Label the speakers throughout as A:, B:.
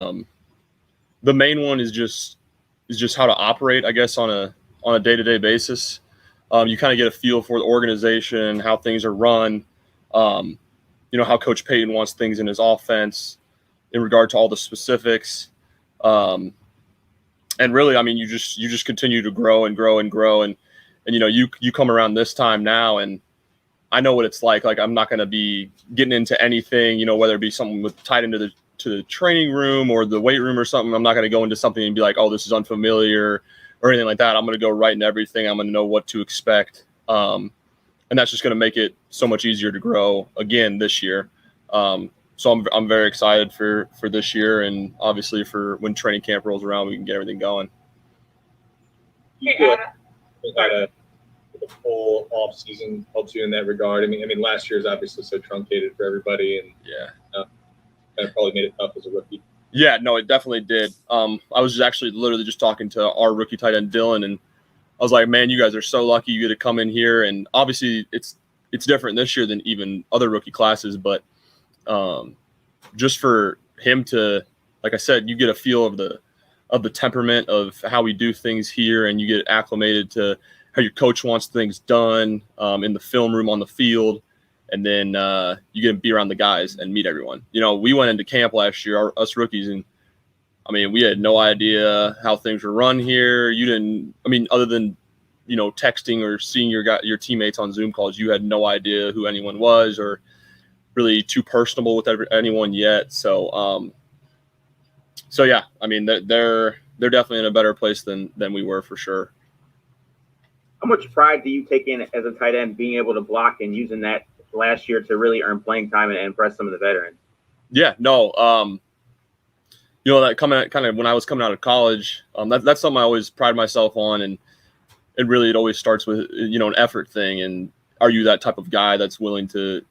A: The main one is just how to operate, I guess, on a day-to-day basis. You kind of get a feel for the organization, how things are run, how Coach Payton wants things in his offense in regard to all the specifics. And really, I mean, you just continue to grow and grow and grow. And you come around this time now, and I know what it's like. Like, I'm not going to be getting into anything, whether it be something tied into the training room or the weight room or something. I'm not going to go into something and be like, oh, this is unfamiliar or anything like that. I'm going to go right into everything. I'm going to know what to expect. And that's just going to make it so much easier to grow again this year. So I'm very excited for this year, and obviously for when training camp rolls around, we can get everything going.
B: You feel like the full off season helps you in that regard? I mean, last year is obviously so truncated for everybody, and kind of probably made it tough as a rookie.
A: Yeah, no, it definitely did. I was actually literally just talking to our rookie tight end Dylan, and I was like, man, you guys are so lucky you get to come in here, and obviously it's different this year than even other rookie classes, but just for him to, like I said, you get a feel of the temperament of how we do things here, and you get acclimated to how your coach wants things done in the film room, on the field, and then you get to be around the guys and meet everyone. We went into camp last year, us rookies, and I mean, we had no idea how things were run here. You didn't, I mean, other than texting or seeing your teammates on Zoom calls, you had no idea who anyone was or really too personable with anyone yet. So yeah, I mean, they're definitely in a better place than we were, for sure.
C: How much pride do you take in as a tight end being able to block and using that last year to really earn playing time and impress some of the veterans? Yeah, no,
A: that kind of when I was coming out of college, that's something I always pride myself on, and really it always starts with an effort thing. And are you that type of guy that's willing to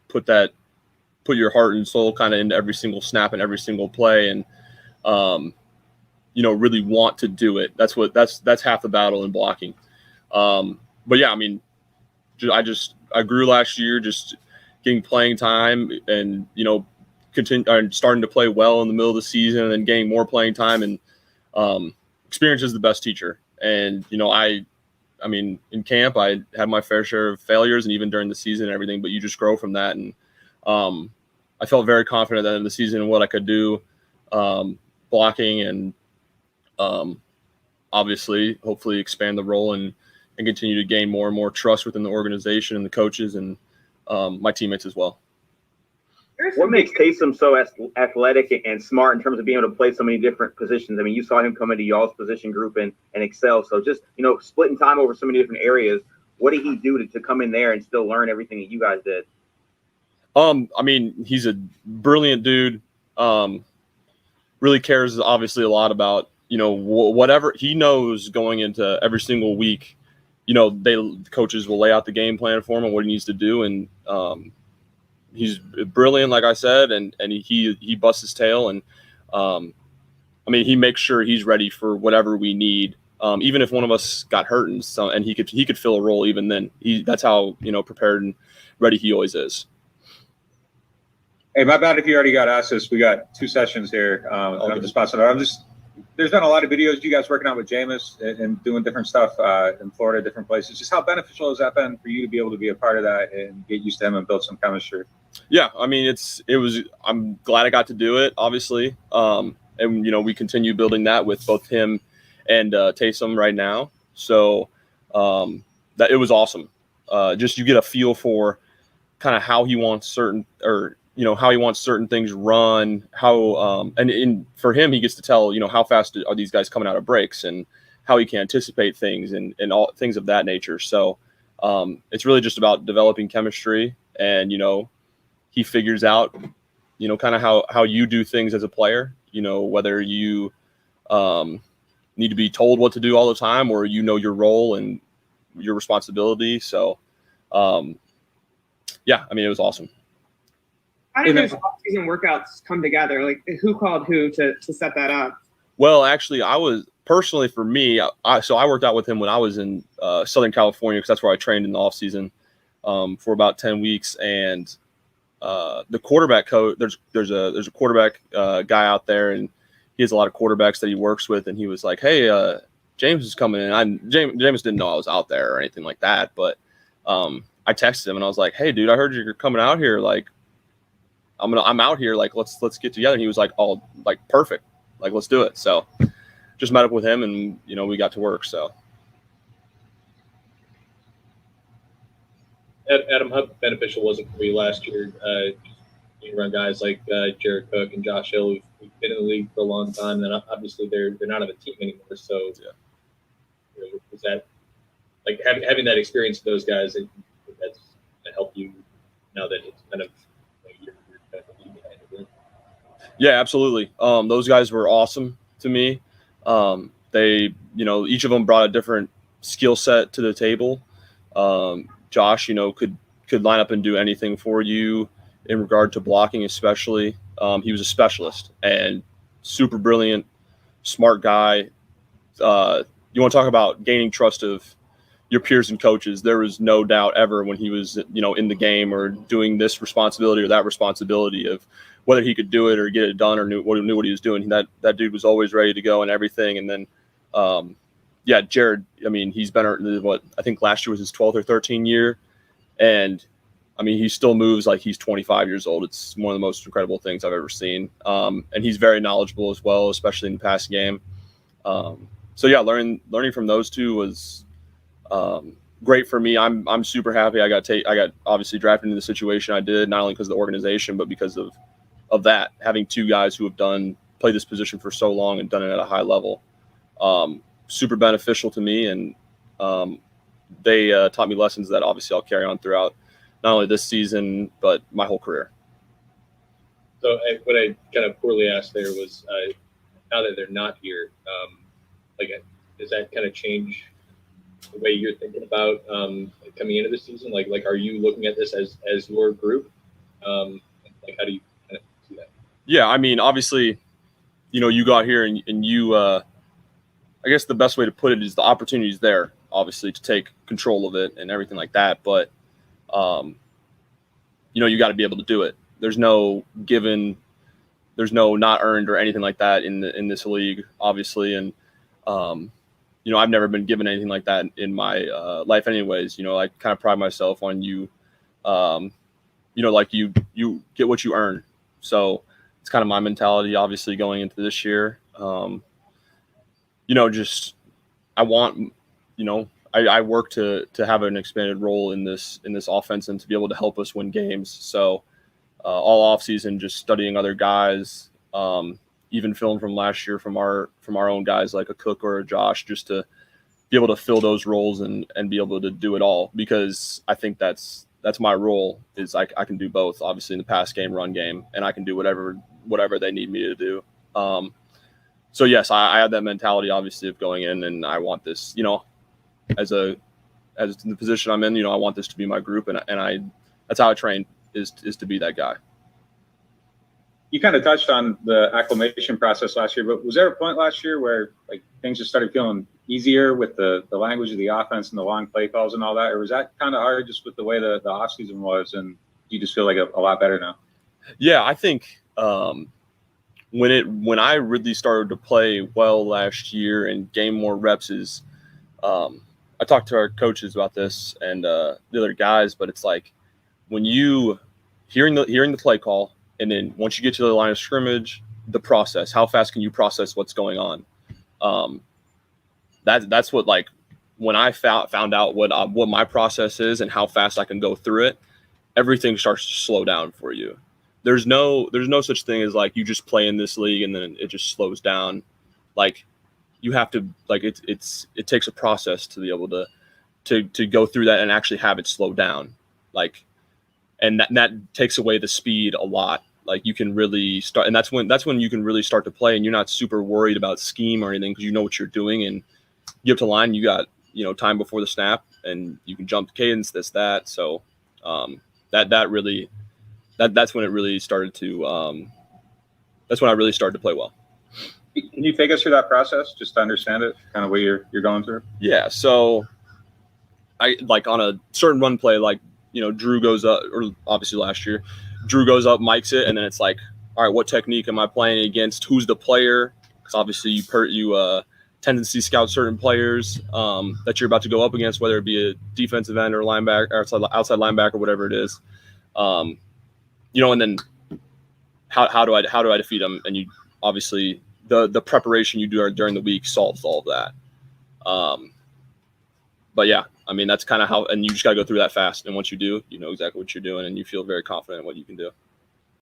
A: put your heart and soul kind of into every single snap and every single play, and really want to do it? That's half the battle in blocking. But yeah, I mean, I grew last year, just getting playing time, and starting to play well in the middle of the season, and then getting more playing time, and experience is the best teacher. And I mean, in camp, I had my fair share of failures, and even during the season and everything, but you just grow from that. And I felt very confident at the end of the season in what I could do, blocking, and obviously, hopefully expand the role and continue to gain more and more trust within the organization and the coaches and my teammates as well.
C: What makes Taysom so athletic and smart in terms of being able to play so many different positions? I mean, you saw him come into y'all's position group and excel. So just, splitting time over so many different areas, what did he do to come in there and still learn everything that you guys did?
A: I mean, he's a brilliant dude. Really cares, obviously, a lot about, whatever he knows going into every single week. The coaches will lay out the game plan for him and what he needs to do. And he's brilliant, like I said, and he busts his tail. And I mean, he makes sure he's ready for whatever we need. Even if one of us got hurt and he could fill a role, even then, that's how prepared and ready he always is.
D: Hey, my bad if you already got asked this. We got 2 sessions here. I'm just passing it. There's been a lot of videos of you guys working out with Jameis and doing different stuff in Florida, different places. Just how beneficial has that been for you to be able to be a part of that and get used to him and build some chemistry?
A: Yeah, I mean, I'm glad I got to do it, obviously. And we continue building that with both him and Taysom right now. So that it was awesome. Just you get a feel for kind of how he wants certain things run, how and for him, he gets to tell how fast are these guys coming out of breaks and how he can anticipate things and all things of that nature. So it's really just about developing chemistry, and he figures out kind of how you do things as a player, whether you need to be told what to do all the time or your role and your responsibility. So yeah, I mean, it was awesome.
E: How did those off-season workouts come together? Like, who called who to set that up?
A: Well, actually, I was personally, for me, so I worked out with him when I was in Southern California, because that's where I trained in the off season for about 10 weeks. And the quarterback coach. There's a quarterback guy out there, and he has a lot of quarterbacks that he works with. And he was like, "Hey, James is coming in." James didn't know I was out there or anything like that, but I texted him and I was like, "Hey, dude, I heard you're coming out here. Like, I'm out here. Like, let's get together." And he was like, "Oh, like perfect. Like, let's do it." So just met up with him, and we got to work. So.
B: Adam, how beneficial was it for you last year? You run guys like Jared Cook and Josh Hill, who've been in the league for a long time, and obviously they're not on the team anymore. So, was that like having that experience with those guys? That's helped you now that it's kind of you're kind of leading behind it.
A: Yeah, absolutely. Those guys were awesome to me. They, each of them brought a different skill set to the table. Josh, could line up and do anything for you in regard to blocking, especially. He was a specialist and super brilliant, smart guy. You want to talk about gaining trust of your peers and coaches. There was no doubt ever when he was, in the game or doing this responsibility or that responsibility of whether he could do it or get it done or knew what he was doing. That dude was always ready to go and everything. And then, Jared, he's been, I think last year was his 12th or 13th year. And he still moves like he's 25 years old. It's one of the most incredible things I've ever seen. And he's very knowledgeable as well, especially in the passing game. Learning from those two was great for me. I'm super happy. I got obviously drafted into the situation I did, not only because of the organization, but because of that, having two guys who have played this position for so long and done it at a high level. Super beneficial to me, and they taught me lessons that obviously I'll carry on throughout not only this season but my whole career.
B: So what I kind of poorly asked there was, now that they're not here, does that kind of change the way you're thinking about coming into the season? Like are you looking at this as your group? How do you kind of see that?
A: Yeah, obviously, you got here and you. I guess the best way to put it is the opportunity is there, obviously, to take control of it and everything like that. But, you got to be able to do it. There's no given, there's no not earned or anything like that in this league, obviously. And, I've never been given anything like that in my life anyways. I kind of pride myself on you get what you earn. So it's kind of my mentality, obviously, going into this year. I work to have an expanded role in this offense and to be able to help us win games. So all off season, just studying other guys, even film from last year from our own guys like a Cook or a Josh, just to be able to fill those roles and be able to do it all, because I think that's my role is I can do both, obviously, in the pass game, run game, and I can do whatever they need me to do. So yes, I had that mentality, obviously, of going in, and I want this, as in the position I'm in, I want this to be my group, and that's how I train is to be that guy.
D: You kind of touched on the acclimation process last year, but was there a point last year where things just started feeling easier with the language of the offense and the long play calls and all that, or was that kind of hard just with the way the off season was, and you just feel like a lot better now?
A: Yeah, I think. When I really started to play well last year and gain more reps is, I talked to our coaches about this and the other guys, but it's like when you hearing the play call, and then once you get to the line of scrimmage, the process, how fast can you process what's going on? That's what, when I found out what my process is and how fast I can go through it, everything starts to slow down for you. There's no such thing as you just play in this league and then it just slows down. You have to it takes a process to be able to go through that and actually have it slow down. And that takes away the speed a lot. You can really start, and that's when you can really start to play, and you're not super worried about scheme or anything because you know what you're doing, and you get to line, you got time before the snap, and you can jump cadence, that. So that's when it really started to that's when I really started to play well.
D: Can you take us through that process just to understand it, kind of what you're going through?
A: Yeah. So I on a certain run play, Drew goes up, or obviously last year, Drew goes up, mics it, and then it's like, all right, what technique am I playing against? Who's the player? Because obviously you tendency scout certain players that you're about to go up against, whether it be a defensive end or linebacker, or outside linebacker, whatever it is. And then how do I defeat them? And you obviously the preparation you do during the week solves all of that. But yeah, that's kind of how, and you just got to go through that fast. And once you do, you know exactly what you're doing, and you feel very confident in what you can do.